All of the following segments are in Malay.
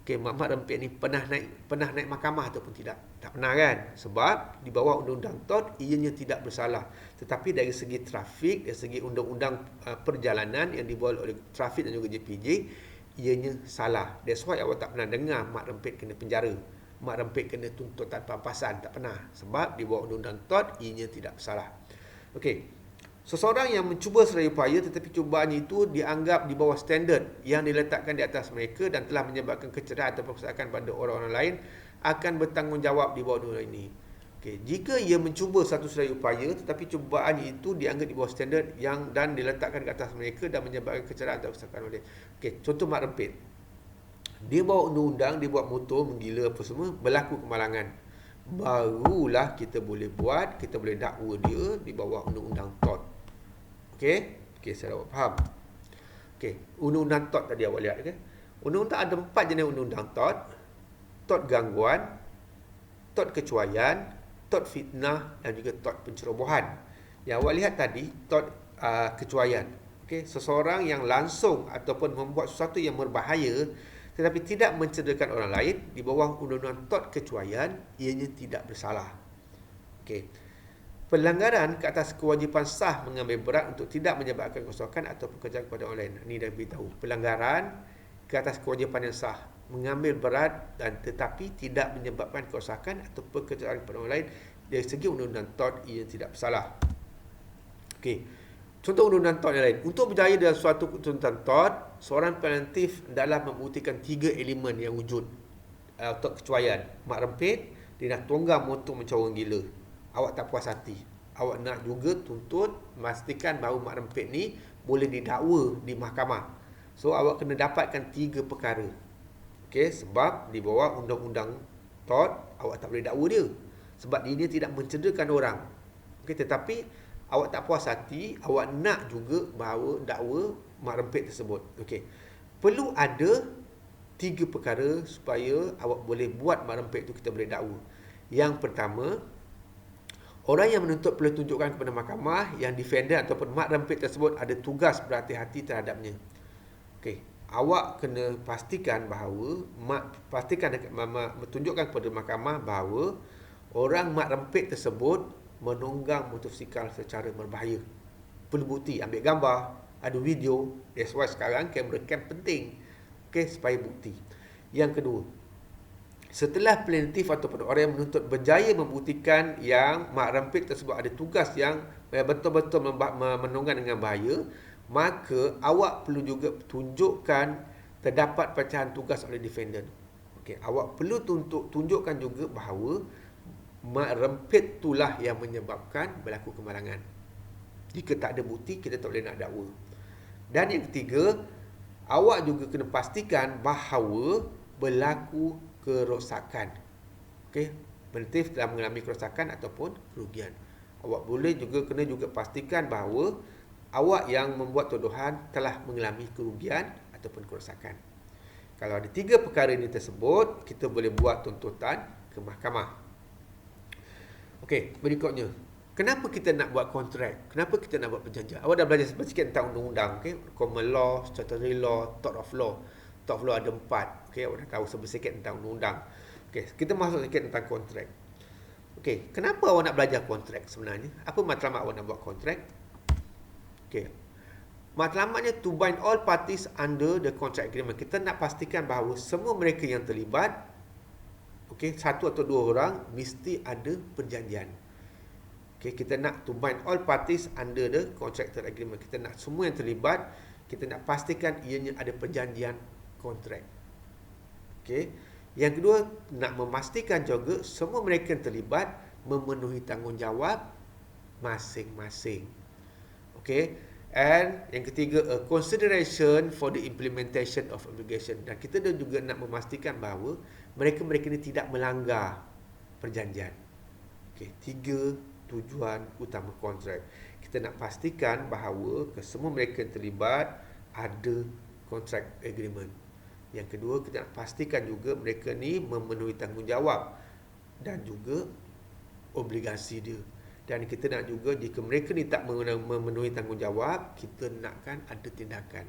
Okey, mak rempit ni pernah naik mahkamah ataupun tidak? Tak pernah kan? Sebab di bawah undang-undang TOT ianya tidak bersalah. Tetapi dari segi trafik, dari segi undang-undang perjalanan yang dibuat oleh trafik dan juga JPJ, ianya salah. That's why awak tak pernah dengar mak rempit kena penjara, mak rempit kena tuntut tanpa pampasan, tak pernah. Sebab di bawah undang-undang TOT ianya tidak bersalah. Okey. Seseorang yang mencuba sedaya upaya tetapi cubaannya itu dianggap di bawah standard yang diletakkan di atas mereka dan telah menyebabkan kecederaan atau kerosakan pada orang-orang lain akan bertanggungjawab di bawah undang ini. Okey, jika ia mencuba satu sedaya upaya tetapi cubaannya itu dianggap di bawah standard yang dan diletakkan di atas mereka dan menyebabkan kecederaan atau kerosakan oleh. Okey, contoh mak rempit. Dia bawa undang-undang, dia buat motor menggila apa semua, berlaku kemalangan. Barulah kita boleh buat, kita boleh dakwa dia di bawah undang-undang TOT. Okey, saya dapat faham. Okey, undang-undang TOT tadi awak lihat kan. Undang-undang ada 4 jenis undang-undang TOT. TOT gangguan, TOT kecuaian, TOT fitnah dan juga TOT pencerobohan. Yang awak lihat tadi TOT kecuaian. Okey, seseorang yang langsung ataupun membuat sesuatu yang berbahaya tetapi tidak mencederakan orang lain di bawah undang-undang TOT kecuaian, ianya tidak bersalah. Okey. Pelanggaran ke atas kewajipan sah mengambil berat untuk tidak menyebabkan kerosakan atau pekerjaan kepada orang lain. Ini dah beritahu. Pelanggaran ke atas kewajipan yang sah mengambil berat dan tetapi tidak menyebabkan kerosakan atau pekerjaan kepada orang lain. Dari segi undang-undang TOT, ia tidak bersalah. Okey. Contoh undang-undang TOT yang lain. Untuk berjaya dalam suatu tuntutan TOT, seorang plaintiff adalah membuktikan 3 elemen yang wujud. TOT kecuaian. Mak rempit, dia nak tunggang motor macam orang gila. Awak tak puas hati. Awak nak juga tuntut memastikan bahawa mak rempit ni boleh didakwa di mahkamah. So awak kena dapatkan 3 perkara. Okey, sebab di bawah undang-undang TOT awak tak boleh dakwa dia. Sebab dia tidak mencederakan orang. Okey, tetapi awak tak puas hati, awak nak juga bahawa dakwa mak rempit tersebut. Okey. Perlu ada 3 perkara supaya awak boleh buat mak rempit tu kita boleh dakwa. Yang pertama, orang yang menuntut perlu tunjukkan kepada mahkamah yang defendant ataupun mak rempit tersebut ada tugas berhati-hati terhadapnya. Okey, awak kena pastikan bahawa tunjukkan kepada mahkamah bahawa orang mak rempit tersebut menunggang motosikal secara berbahaya. Perlu bukti, ambil gambar, ada video. That's why sekarang kamera cam penting. Okey, supaya bukti. Yang kedua, setelah plaintiff ataupun orang yang menuntut berjaya membuktikan yang mak rempit tersebut ada tugas yang betul-betul menunggang dengan bahaya, maka awak perlu juga tunjukkan terdapat pecahan tugas oleh defendant. Okey, awak perlu tunjukkan juga bahawa mak rempit itulah yang menyebabkan berlaku kemalangan. Jika tak ada bukti, kita tak boleh nak dakwa. Dan yang ketiga, awak juga kena pastikan bahawa berlaku kerosakan. Okey, plaintiff telah mengalami kerosakan ataupun kerugian. Awak boleh juga kena pastikan bahawa awak yang membuat tuduhan telah mengalami kerugian ataupun kerosakan. Kalau ada 3 perkara ini tersebut, kita boleh buat tuntutan ke mahkamah. Okey, berikutnya, kenapa kita nak buat kontrak? Kenapa kita nak buat perjanjian? Awak dah belajar sikit tentang undang-undang, okey? Common law, statutory law, tort of law. Tort of law ada 4. Okey, awak dah tahu sedikit tentang undang-undang. Okey, kita masuk sikit tentang kontrak. Okey, kenapa awak nak belajar kontrak sebenarnya? Apa matlamat awak nak buat kontrak? Okey. Matlamatnya to bind all parties under the contract agreement. Kita nak pastikan bahawa semua mereka yang terlibat, okey, 1 atau 2 orang mesti ada perjanjian. Okey, kita nak to bind all parties under the contractual agreement. Kita nak semua yang terlibat, kita nak pastikan ianya ada perjanjian kontrak. Okey. Yang kedua, nak memastikan juga semua mereka yang terlibat memenuhi tanggungjawab masing-masing. Okey. And yang ketiga, a consideration for the implementation of obligation. Dan kita juga nak memastikan bahawa mereka-mereka ini tidak melanggar perjanjian. Okey, 3 tujuan utama kontrak. Kita nak pastikan bahawa semua mereka yang terlibat ada kontrak agreement. Yang kedua, kita nak pastikan juga mereka ni memenuhi tanggungjawab dan juga obligasi dia. Dan kita nak juga jika mereka ni tak memenuhi tanggungjawab, kita nakkan ada tindakan.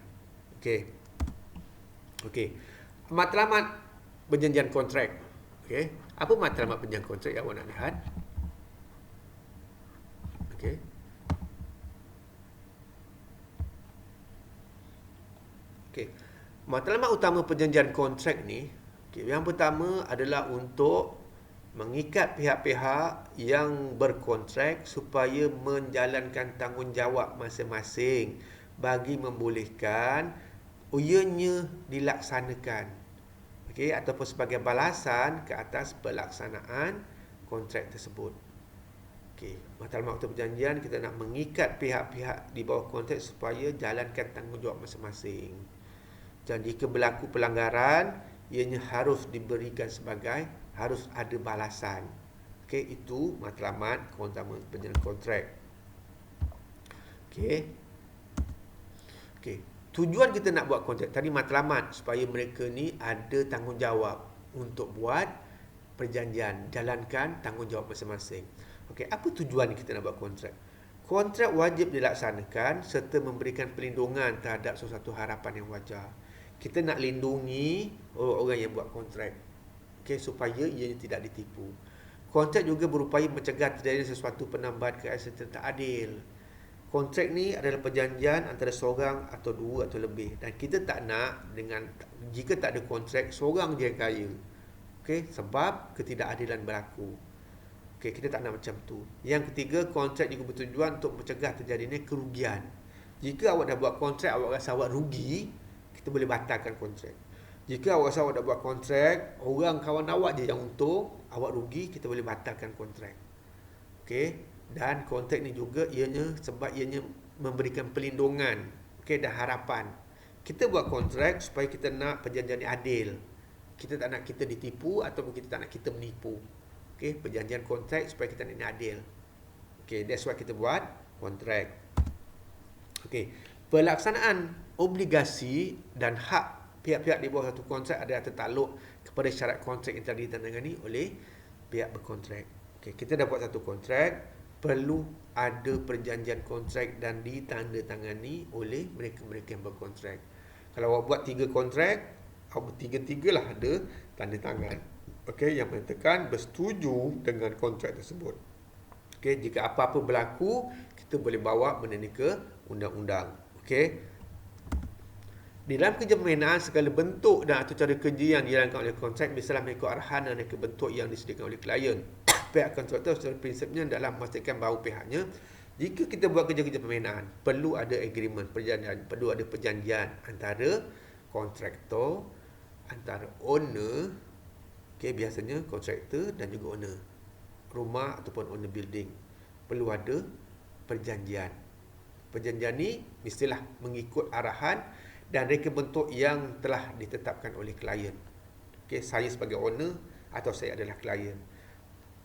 Okey. Okey. Matlamat perjanjian kontrak. Okey. Apa matlamat perjanjian kontrak yang awak nak lihat? Okey. Okey. Matlamat utama perjanjian kontrak ni, yang pertama adalah untuk mengikat pihak-pihak yang berkontrak supaya menjalankan tanggungjawab masing-masing bagi membolehkan ianya dilaksanakan. Okey, ataupun sebagai balasan ke atas pelaksanaan kontrak tersebut. Okey, matlamat utama perjanjian kita nak mengikat pihak-pihak di bawah kontrak supaya jalankan tanggungjawab masing-masing. Dan jika berlaku pelanggaran, ianya harus diberikan harus ada balasan. Okey, itu matlamat utama perjanjian kontrak. Okey. Okey, tujuan kita nak buat kontrak tadi matlamat supaya mereka ni ada tanggungjawab untuk buat perjanjian, jalankan tanggungjawab masing-masing. Okey, apa tujuan kita nak buat kontrak? Kontrak wajib dilaksanakan serta memberikan perlindungan terhadap sesuatu harapan yang wajar. Kita nak lindungi orang-orang yang buat kontrak, okey, supaya ia tidak ditipu. Kontrak juga berupaya mencegah terjadi sesuatu penambahan keadilan tak adil. Kontrak ni adalah perjanjian antara seorang atau dua atau lebih, dan kita tak nak jika tak ada kontrak seorang je yang kaya. Okey, sebab ketidakadilan berlaku. Okey, kita tak nak macam tu. Yang ketiga, kontrak juga bertujuan untuk mencegah terjadinya kerugian. Jika awak dah buat kontrak, awak rasa awak rugi, kita boleh batalkan kontrak. Jika awak rasa awak dah buat kontrak, orang kawan awak je yang untung, awak rugi, kita boleh batalkan kontrak. Okey, dan kontrak ni juga sebab ianya memberikan perlindungan, okey, dan harapan. Kita buat kontrak supaya kita nak perjanjian ni adil. Kita tak nak kita ditipu ataupun kita tak nak kita menipu. Okey, perjanjian kontrak supaya kita ni adil. Okey, that's why kita buat kontrak. Okey, pelaksanaan obligasi dan hak pihak-pihak di bawah satu kontrak adalah tertakluk kepada syarat kontrak yang telah ditandatangani oleh pihak berkontrak. Okey, kita dah buat satu kontrak, perlu ada perjanjian kontrak dan ditandatangani oleh mereka-mereka yang berkontrak. Kalau awak buat 3 kontrak, awak tiga-tigalah ada tanda tangan. Okey, yang menyatakan bersetuju dengan kontrak tersebut. Okey, jika apa-apa berlaku, kita boleh bawa benda ni ke undang-undang. Okey. Di dalam kerja pembinaan, segala bentuk dan atau cara kerja yang dijalankan oleh kontrak biasalah mengikut arahan dan reka bentuk yang disediakan oleh klien. Pihak kontraktor secara prinsipnya dalam memastikan bahawa pihaknya, jika kita buat kerja-kerja pembinaan, perlu ada agreement, perjanjian, perlu ada perjanjian antara kontraktor, antara owner, okey, biasanya kontraktor dan juga owner rumah ataupun owner building. Perlu ada perjanjian. Perjanjian ni mestilah mengikut arahan dan reka bentuk yang telah ditetapkan oleh klien. Okey, saya sebagai owner atau saya adalah klien.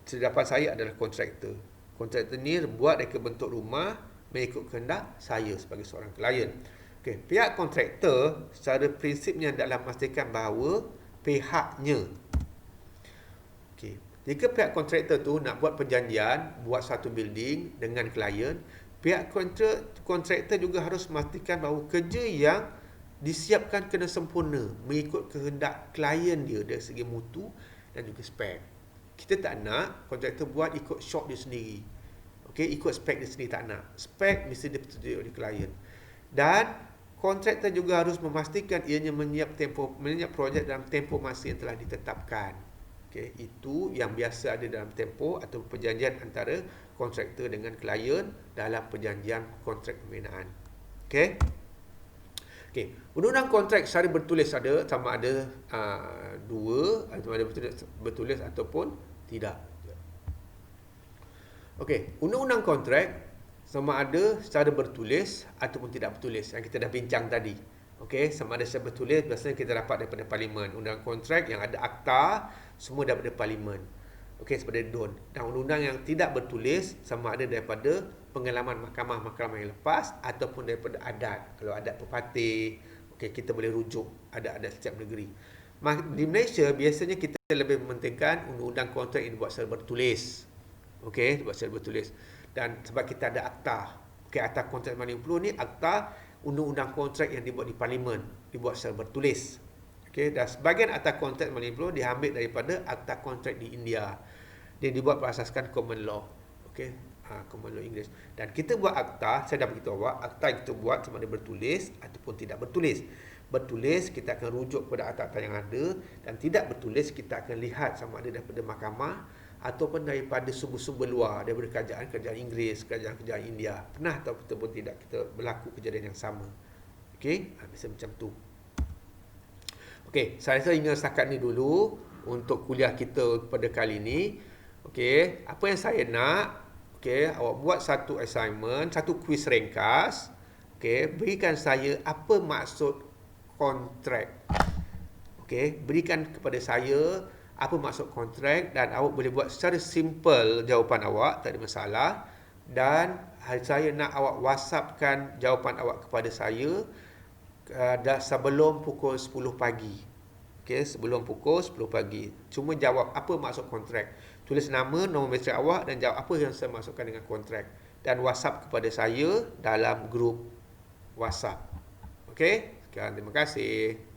Sedangkan saya adalah kontraktor. Kontraktor ni buat reka bentuk rumah mengikut kehendak saya sebagai seorang klien. Okey, pihak kontraktor secara prinsipnya dalam memastikan bahawa pihaknya, okey, jika pihak kontraktor tu nak buat perjanjian, buat satu building dengan klien, pihak kontraktor juga harus memastikan bahawa kerja yang disiapkan kena sempurna mengikut kehendak klien dia dari segi mutu dan juga spek. Kita tak nak kontraktor buat ikut shop dia sendiri. Okey, ikut spek dia sendiri, tak nak. Spek mesti disetujui oleh klien. Dan kontraktor juga harus memastikan ianya menyiap projek dalam tempoh masa yang telah ditetapkan. Okey, itu yang biasa ada dalam tempoh atau perjanjian antara kontraktor dengan klien dalam perjanjian kontrak pembinaan. Okey. Okey, undang-undang kontrak secara bertulis ada, sama ada dua, sama ada bertulis ataupun tidak. Okey, undang-undang kontrak sama ada secara bertulis ataupun tidak bertulis yang kita dah bincang tadi. Okey, sama ada secara bertulis biasanya kita dapat daripada parlimen. Undang kontrak yang ada akta semua daripada parlimen. Okey, seperti DUN. Dan undang-undang yang tidak bertulis sama ada daripada pengalaman mahkamah-mahkamah yang lepas ataupun daripada adat. Kalau adat pepatih, okey, kita boleh rujuk adat-adat setiap negeri. Di Malaysia biasanya kita lebih mementingkan undang-undang kontrak yang dibuat secara bertulis. Okey, dibuat secara bertulis. Dan sebab kita ada akta. Okey, akta kontrak 90 ni akta undang-undang kontrak yang dibuat di parlimen, dibuat secara bertulis. Okey, dan sebahagian akta kontrak Malaysia diambil daripada akta kontrak di India. Dia dibuat berasaskan common law. Okey, common law Inggeris. Dan kita buat akta, saya dah beritahu awak, akta yang kita buat sama ada bertulis ataupun tidak bertulis. Bertulis, kita akan rujuk kepada akta-akta yang ada, dan tidak bertulis, kita akan lihat sama ada daripada mahkamah ataupun daripada sumber-sumber luar, daripada kerajaan Inggeris, kerajaan India. Pernah atau kita pun tidak, kita berlaku kejadian yang sama. Okey, bisa macam tu. Okey, saya rasa hingga setakat ni dulu untuk kuliah kita pada kali ini. Okey, apa yang saya nak, okey, awak buat satu assignment, satu kuis ringkas. Okey, berikan saya apa maksud kontrak. Okey, berikan kepada saya apa maksud kontrak, dan awak boleh buat secara simple jawapan awak, tak ada masalah. Dan saya nak awak WhatsAppkan jawapan awak kepada saya dah sebelum pukul 10 pagi. Okey, sebelum pukul 10 pagi. Cuma jawab apa maksud kontrak. Tulis nama, nombor mesej awak dan jawab apa yang saya maksudkan dengan kontrak. Dan WhatsApp kepada saya dalam grup WhatsApp. Okey? Sekian, terima kasih.